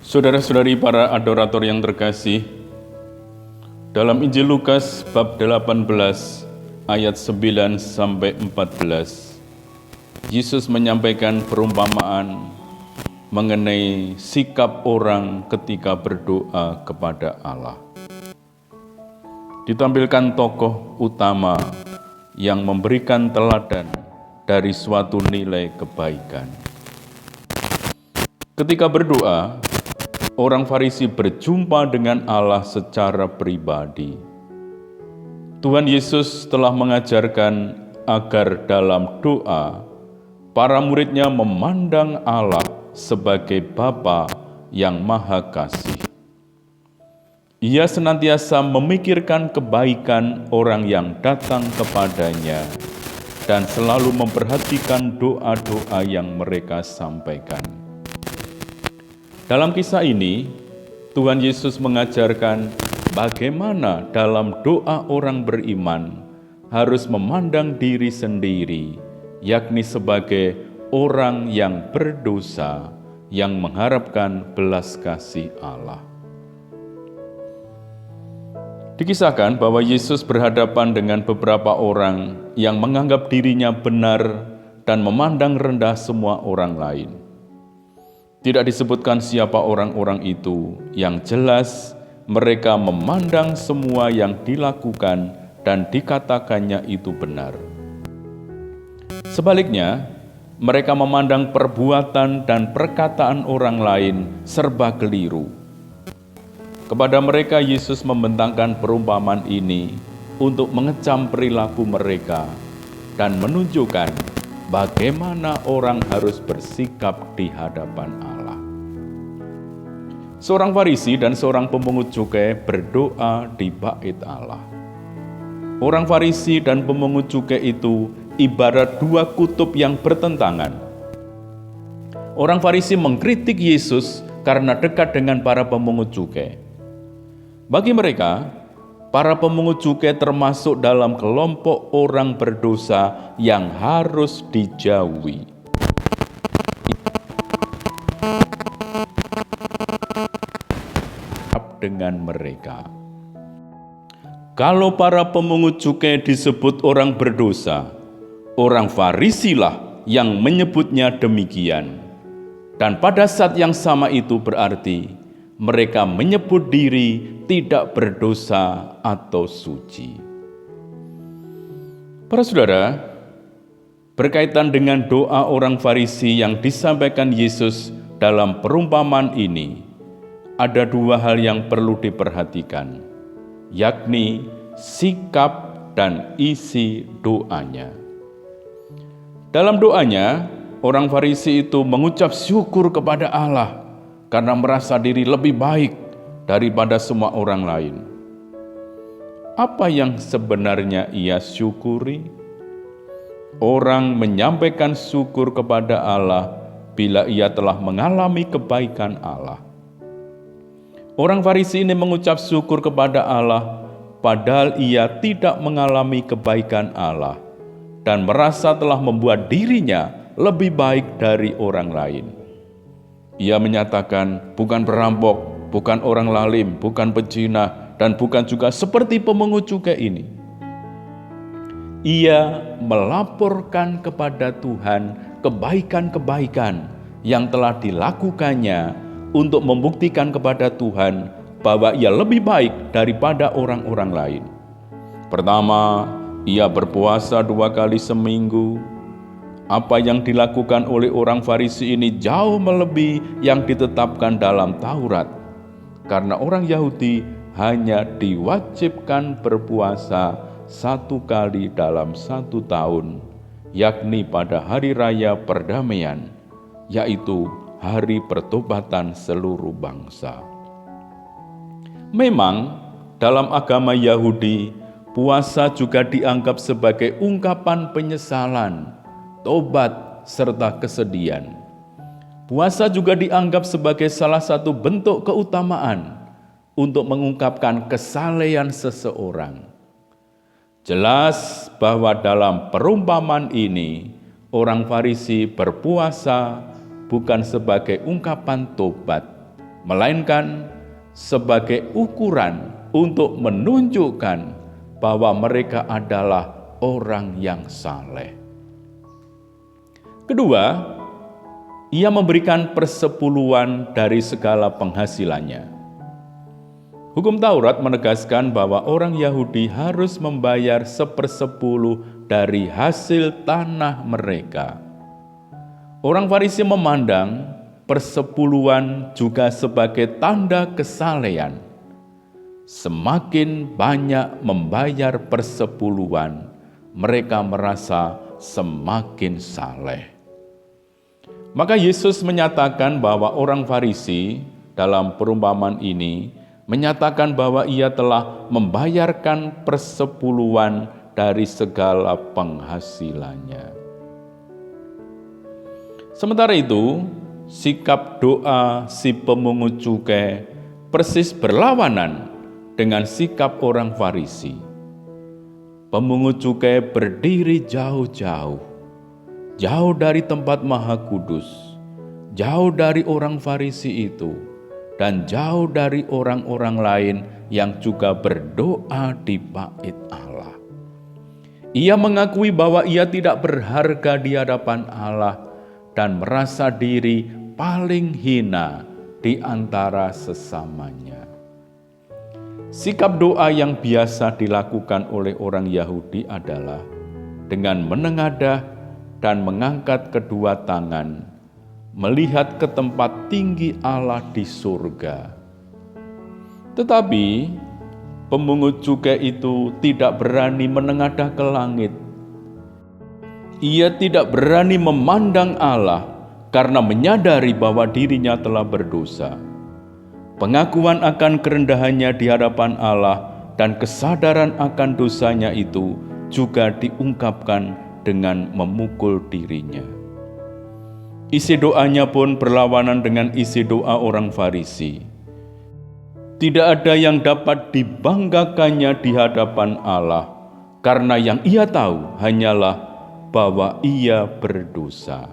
Saudara-saudari para adorator yang terkasih, dalam Injil Lukas bab 18 ayat 9 sampai 14, Yesus menyampaikan perumpamaan mengenai sikap orang ketika berdoa kepada Allah. Ditampilkan tokoh utama yang memberikan teladan dari suatu nilai kebaikan. Ketika berdoa, orang Farisi berjumpa dengan Allah secara pribadi. Tuhan Yesus telah mengajarkan agar dalam doa, para muridnya memandang Allah sebagai Bapa yang Maha Kasih. Ia senantiasa memikirkan kebaikan orang yang datang kepadanya dan selalu memperhatikan doa-doa yang mereka sampaikan. Dalam kisah ini, Tuhan Yesus mengajarkan bagaimana dalam doa orang beriman harus memandang diri sendiri, yakni sebagai orang yang berdosa yang mengharapkan belas kasih Allah. Dikisahkan bahwa Yesus berhadapan dengan beberapa orang yang menganggap dirinya benar dan memandang rendah semua orang lain. Tidak disebutkan siapa orang-orang itu, yang jelas mereka memandang semua yang dilakukan dan dikatakannya itu benar. Sebaliknya, mereka memandang perbuatan dan perkataan orang lain serba keliru. Kepada mereka Yesus membentangkan perumpamaan ini untuk mengecam perilaku mereka dan menunjukkan bagaimana orang harus bersikap di hadapan Allah. Seorang Farisi dan seorang pemungut cukai berdoa di bait Allah. Orang Farisi dan pemungut cukai itu ibarat dua kutub yang bertentangan. Orang Farisi mengkritik Yesus karena dekat dengan para pemungut cukai. Bagi mereka, para pemungut cukai termasuk dalam kelompok orang berdosa yang harus dijauhi. Dengan mereka. Kalau para pemungut cukai disebut orang berdosa, orang Farisilah yang menyebutnya demikian. Dan pada saat yang sama itu berarti mereka menyebut diri tidak berdosa atau suci. Para saudara, berkaitan dengan doa orang Farisi yang disampaikan Yesus dalam perumpamaan ini, ada dua hal yang perlu diperhatikan, yakni sikap dan isi doanya. Dalam doanya, orang Farisi itu mengucap syukur kepada Allah karena merasa diri lebih baik daripada semua orang lain. Apa yang sebenarnya ia syukuri? Orang menyampaikan syukur kepada Allah bila ia telah mengalami kebaikan Allah. Orang Farisi ini mengucap syukur kepada Allah, padahal ia tidak mengalami kebaikan Allah dan merasa telah membuat dirinya lebih baik dari orang lain. Ia menyatakan bukan perampok, bukan orang lalim, bukan pezina, dan bukan juga seperti pemungut cukai ini. Ia melaporkan kepada Tuhan kebaikan-kebaikan yang telah dilakukannya untuk membuktikan kepada Tuhan bahwa ia lebih baik daripada orang-orang lain. Pertama, ia berpuasa 2 kali seminggu. Apa yang dilakukan oleh orang Farisi ini jauh melebihi yang ditetapkan dalam Taurat. Karena orang Yahudi hanya diwajibkan berpuasa 1 kali dalam 1 tahun, yakni pada hari raya perdamaian, yaitu hari pertobatan seluruh bangsa. Memang dalam agama Yahudi, puasa juga dianggap sebagai ungkapan penyesalan, tobat, serta kesedihan. Puasa juga dianggap sebagai salah satu bentuk keutamaan untuk mengungkapkan kesalehan seseorang. Jelas bahwa dalam perumpamaan ini, orang Farisi berpuasa bukan sebagai ungkapan tobat, melainkan sebagai ukuran untuk menunjukkan bahwa mereka adalah orang yang saleh. Kedua, ia memberikan persepuluhan dari segala penghasilannya. Hukum Taurat menegaskan bahwa orang Yahudi harus membayar 1/10 dari hasil tanah mereka. Orang Farisi memandang persepuluhan juga sebagai tanda kesalehan. Semakin banyak membayar persepuluhan, mereka merasa semakin saleh. Maka Yesus menyatakan bahwa orang Farisi dalam perumpamaan ini menyatakan bahwa ia telah membayarkan persepuluhan dari segala penghasilannya. Sementara itu, sikap doa si pemungut cukai persis berlawanan dengan sikap orang Farisi. Pemungut cukai berdiri jauh-jauh dari tempat Maha Kudus, jauh dari orang Farisi itu, dan jauh dari orang-orang lain yang juga berdoa di bait Allah. Ia mengakui bahwa ia tidak berharga di hadapan Allah dan merasa diri paling hina di antara sesamanya. Sikap doa yang biasa dilakukan oleh orang Yahudi adalah dengan menengadah dan mengangkat kedua tangan, melihat ke tempat tinggi Allah di surga. Tetapi pemungut cukai itu tidak berani menengadah ke langit. Ia tidak berani memandang Allah karena menyadari bahwa dirinya telah berdosa. Pengakuan akan kerendahannya di hadapan Allah dan kesadaran akan dosanya itu juga diungkapkan dengan memukul dirinya. Isi doanya pun berlawanan dengan isi doa orang Farisi. Tidak ada yang dapat dibanggakannya di hadapan Allah, karena yang ia tahu hanyalah bahwa ia berdosa.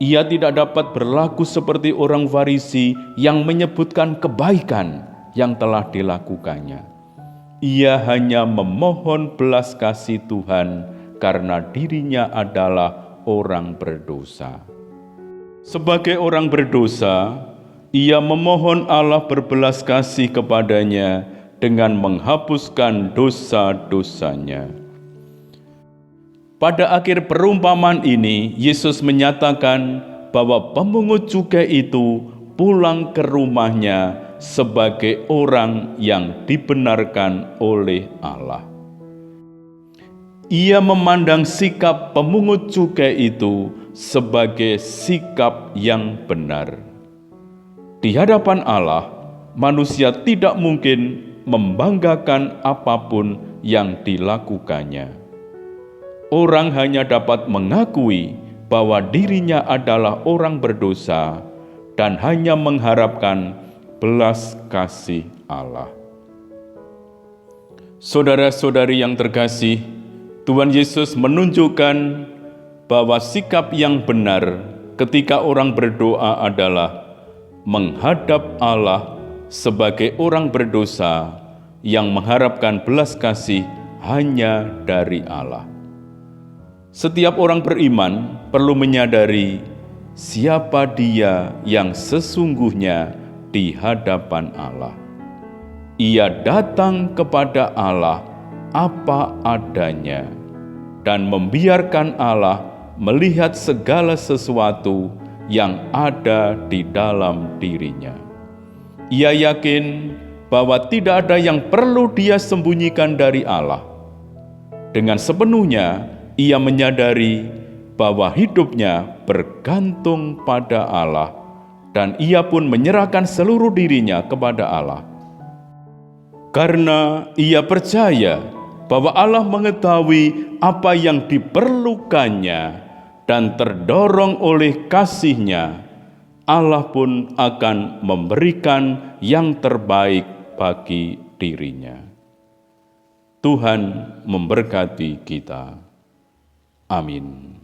Ia tidak dapat berlaku seperti orang Farisi yang menyebutkan kebaikan yang telah dilakukannya. Ia hanya memohon belas kasih Tuhan karena dirinya adalah orang berdosa. Sebagai orang berdosa, ia memohon Allah berbelas kasih kepadanya dengan menghapuskan dosa-dosanya. Pada akhir perumpamaan ini, Yesus menyatakan bahwa pemungut cukai itu pulang ke rumahnya sebagai orang yang dibenarkan oleh Allah. Ia memandang sikap pemungut cukai itu sebagai sikap yang benar. Di hadapan Allah, manusia tidak mungkin membanggakan apapun yang dilakukannya. Orang hanya dapat mengakui bahwa dirinya adalah orang berdosa dan hanya mengharapkan belas kasih Allah. Saudara-saudari yang terkasih, Tuhan Yesus menunjukkan bahwa sikap yang benar ketika orang berdoa adalah menghadap Allah sebagai orang berdosa yang mengharapkan belas kasih hanya dari Allah. Setiap orang beriman perlu menyadari siapa dia yang sesungguhnya di hadapan Allah. Ia datang kepada Allah apa adanya dan membiarkan Allah melihat segala sesuatu yang ada di dalam dirinya. Ia yakin bahwa tidak ada yang perlu dia sembunyikan dari Allah. Dengan sepenuhnya ia menyadari bahwa hidupnya bergantung pada Allah dan ia pun menyerahkan seluruh dirinya kepada Allah. Karena ia percaya bahwa Allah mengetahui apa yang diperlukannya dan terdorong oleh kasih-Nya, Allah pun akan memberikan yang terbaik bagi dirinya. Tuhan memberkati kita. Amin.